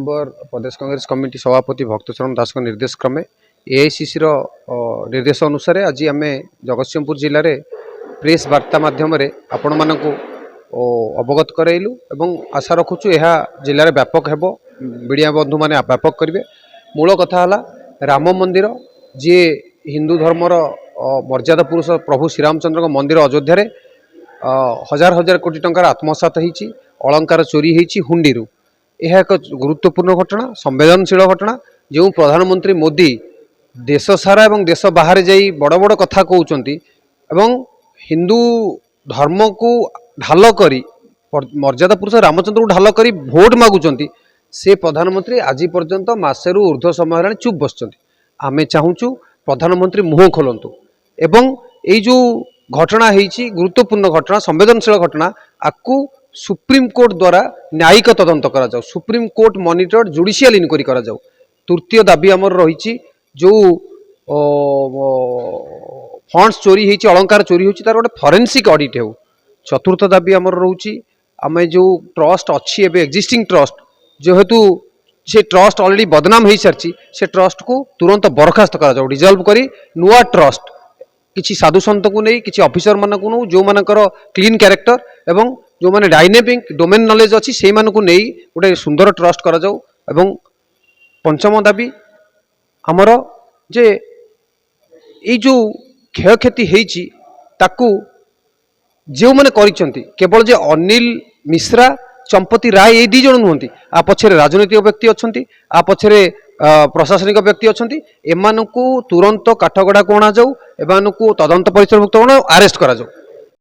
Number प्रदेश Congress committee सभापति भक्तचरण दास निर्देश क्रमे एआईसीसी निर्देश अनुसार आज आम जगतसिंहपुर जिले में प्रेस वार्ता मध्यम आपण मानक अवगत करइलु एवं आशा रखुचु यह जिले में व्यापक हेबो मीडिया बंधु माने व्यापक करेंगे। मूल कथा है राम मंदिर जी हिंदू धर्मर मर्यादा पुरुष प्रभु श्रीरामचंद्र मंदिर अयोध्या हजार हजार कोटी टंकार आत्मसात होती अलंकार चोरी होती हुंडी यह एक गुरुत्वपूर्ण घटना संवेदनशील घटना जो प्रधानमंत्री मोदी देश सारा एवं देश बाहर जाई बड़ बड़ कथा कहते एवं हिंदू धर्म को ढाल करी मर्यादा पुरुष रामचंद्र को ढाल करी भोट मागुंट से प्रधानमंत्री आज पर्यंत मसेरु ऊर्ध्व समय चुप बस आमे चाहूँ प्रधानमंत्री मुह खोलतु एवं ये जो घटना होती गुरुत्वपूर्ण घटना संवेदनशील घटना आपको सुप्रीम कोर्ट द्वारा न्यायिक तदंत करा जाऊ supreme court monitored judicial inquiry करा जाऊ। तृतीय दाबी आमर रही जो फंड्स चोरी होती अलंकार चोरी होती तार गोटे फॉरेंसिक ऑडिट हो। चतुर्थ दाबी आमर रोची आम जो ट्रस्ट अच्छी एक्जिस्टिंग ट्रस्ट जेहेतु से ट्रस्ट ऑलरेडी बदनाम हो सारी से ट्रस्ट को तुरंत बरखास्त करा जाऊ डिजल्व करी नुआ ट्रस्ट किसी साधु सन्त को नहीं किसी ऑफिसर मान को जो मानकर क्लीन कैरेक्टर एवं जो माने डायनेमिक डोमेन नॉलेज अच्छी से मानू नहीं गोटे सुंदर ट्रस्ट करा जाऊ। एवं पंचम दाबी आमर जे ये जो क्षयक्षति होती ताकू जो मैंने करिसेंती केवल जे अनिल मिश्रा चंपती राय ये दी जन नुहति आ पछरे राजनीतिक व्यक्ति अच्छी आ पछरे प्रशासनिक व्यक्ति अच्छी एमानकु तुरंत काठगड़ा को अणा जाऊ एमानकु तदंत परिसरभुक्त अरेस्ट करा जाऊ।